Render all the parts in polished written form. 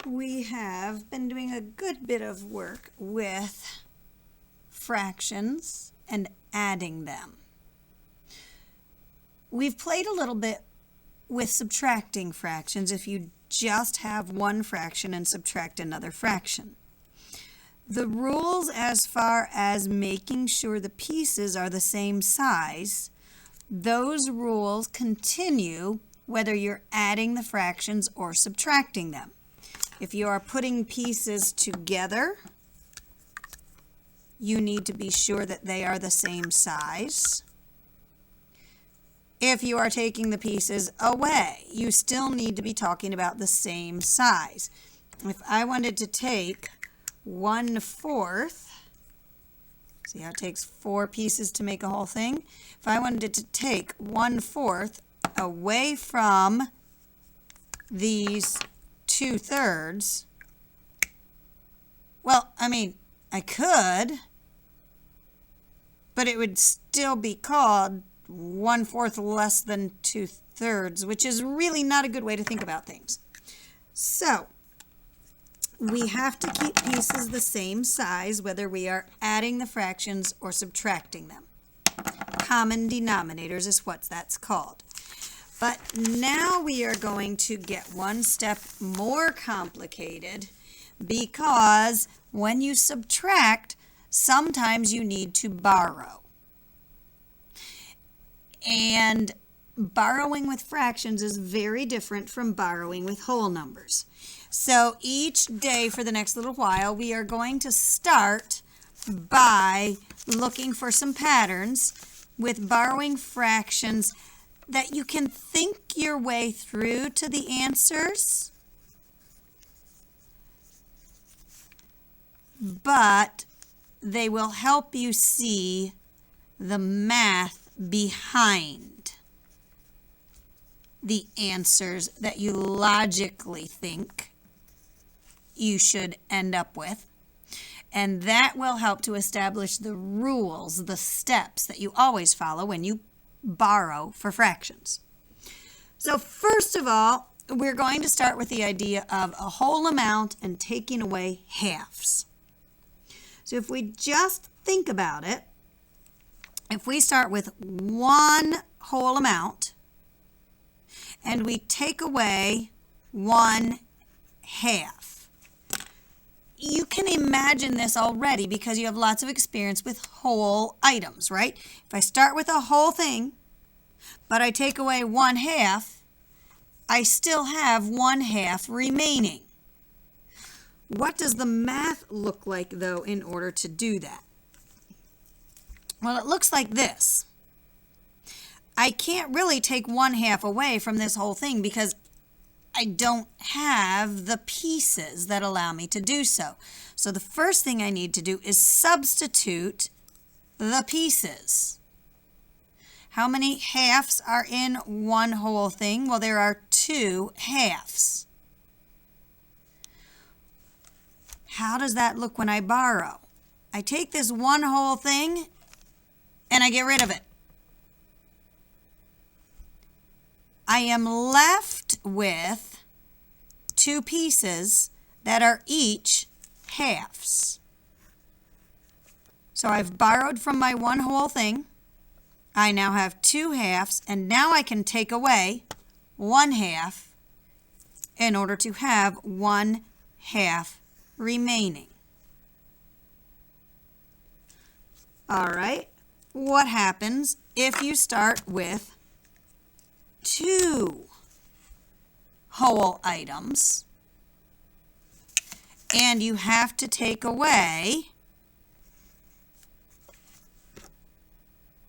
we have been doing a good bit of work with fractions and adding them. We've played a little bit with subtracting fractions if you just have one fraction and subtract another fraction. The rules as far as making sure the pieces are the same size, those rules continue whether you're adding the fractions or subtracting them. If you are putting pieces together, you need to be sure that they are the same size. If you are taking the pieces away, you still need to be talking about the same size. If I wanted to take 1/4, see how it takes 4 pieces to make a whole thing? If I wanted to take 1/4 away from these 2/3, well, I could, but it would still be called 1/4 less than 2/3, which is really not a good way to think about things. So, we have to keep pieces the same size whether we are adding the fractions or subtracting them. Common denominators is what that's called. But now we are going to get one step more complicated because when you subtract, sometimes you need to borrow. And borrowing with fractions is very different from borrowing with whole numbers. So each day for the next little while, we are going to start by looking for some patterns with borrowing fractions that you can think your way through to the answers, but they will help you see the math behind the answers that you logically think you should end up with. And that will help to establish the rules, the steps that you always follow when you borrow for fractions. So first of all, we're going to start with the idea of a whole amount and taking away halves. So if we just think about it, if we start with one whole amount and we take away 1/2, you can imagine this already because you have lots of experience with whole items, right? If I start with a whole thing, but I take away 1/2, I still have 1/2 remaining. What does the math look like, though, in order to do that? Well, it looks like this. I can't really take 1/2 away from this whole thing because I don't have the pieces that allow me to do so. So the first thing I need to do is substitute the pieces. How many halves are in one whole thing? Well, there are 2 halves. How does that look when I borrow? I take this one whole thing and I get rid of it. I am left with 2 pieces that are each halves. So I've borrowed from my one whole thing. I now have 2 halves, and now I can take away 1/2 in order to have 1/2 remaining. All right, what happens if you start with 2 whole items and you have to take away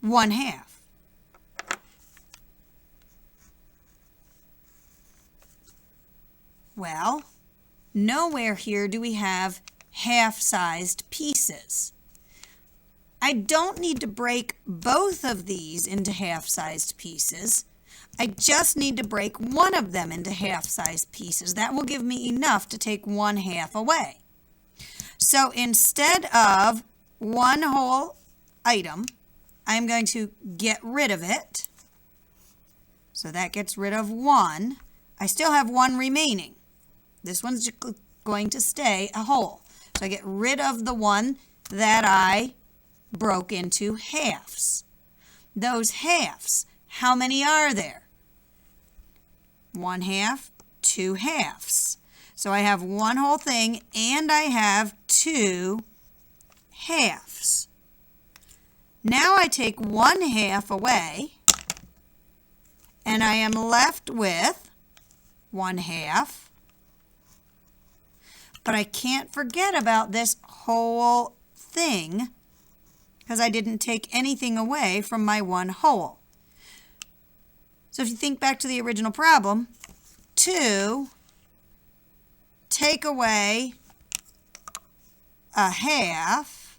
1/2? Well, nowhere here do we have half-sized pieces. I don't need to break both of these into half-sized pieces. I just need to break one of them into half-sized pieces. That will give me enough to take 1/2 away. So instead of one whole item, I'm going to get rid of it. So that gets rid of 1. I still have 1 remaining. This one's going to stay a whole. So I get rid of the one that I broke into halves. Those halves, how many are there? 1 half, 2 halves. So I have one whole thing and I have 2 halves. Now I take 1 half away and I am left with 1 half. But I can't forget about this whole thing because I didn't take anything away from my one whole. So if you think back to the original problem, 2 take away a half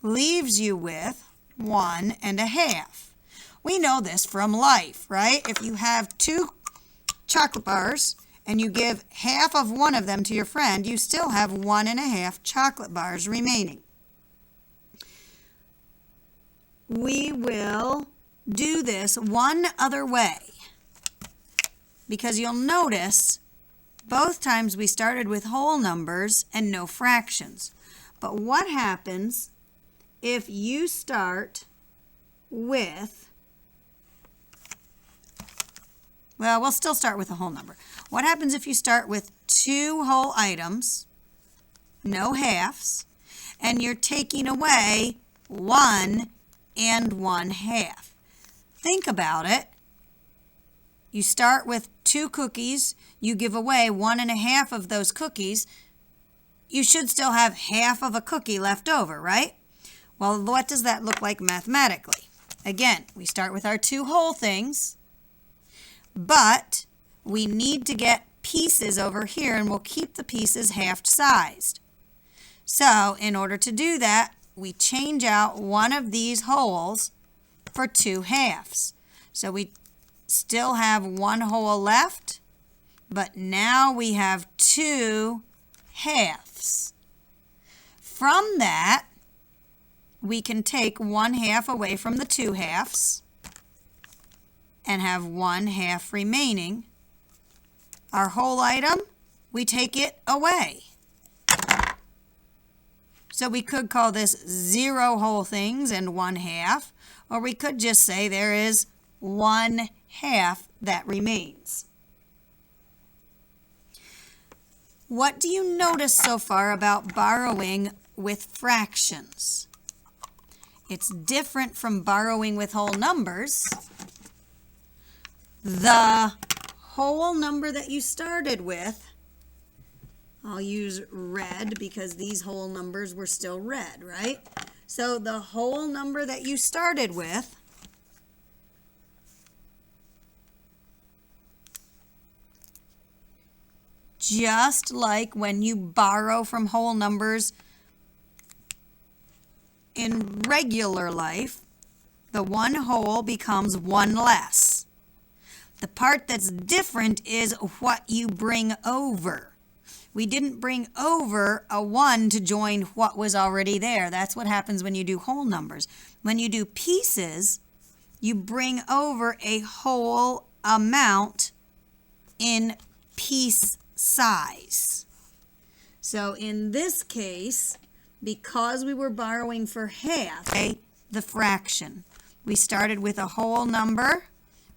leaves you with 1 1/2. We know this from life, right? If you have 2 chocolate bars and you give half of one of them to your friend, you still have 1 1/2 chocolate bars remaining. We will do this one other way because you'll notice both times we started with whole numbers and no fractions. But what happens if you start with, well, we'll still start with a whole number. What happens if you start with 2 whole items, no halves, and you're taking away 1 and 1/2? Think about it. You start with 2 cookies, you give away 1 1/2 of those cookies, you should still have half of a cookie left over, right? Well, what does that look like mathematically? Again, we start with our 2 whole things, but we need to get pieces over here and we'll keep the pieces half-sized. So in order to do that, we change out one of these wholes for 2 halves. So we still have 1 whole left, but now we have 2 halves. From that, we can take 1 half away from the 2 halves and have 1 half remaining. Our whole item, we take it away. So we could call this 0 whole things and 1 half, or we could just say there is 1 half that remains. What do you notice so far about borrowing with fractions? It's different from borrowing with whole numbers. The whole number that you started with, I'll use red because these whole numbers were still red, right? So the whole number that you started with just like when you borrow from whole numbers in regular life, the 1 whole becomes 1 less. The part that's different is what you bring over. We didn't bring over a 1 to join what was already there. That's what happens when you do whole numbers. When you do pieces, you bring over a whole amount in piece size. So in this case, because we were borrowing for half, the fraction, we started with a whole number,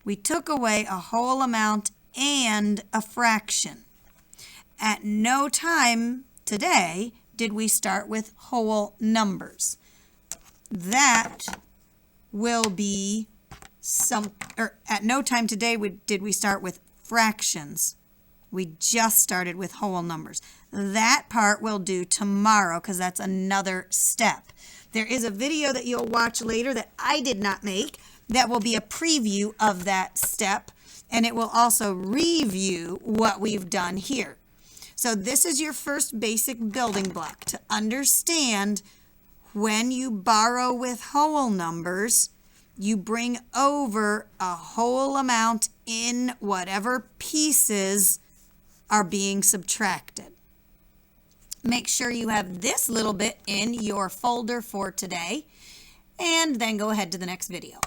we took away a whole amount and a fraction. At no time today did we start with whole numbers. That will be at no time today did we start with fractions. We just started with whole numbers. That part we'll do tomorrow because that's another step. There is a video that you'll watch later that I did not make that will be a preview of that step, and it will also review what we've done here. So this is your first basic building block to understand when you borrow with whole numbers, you bring over a whole amount in whatever pieces are being subtracted. Make sure you have this little bit in your folder for today, and then go ahead to the next video.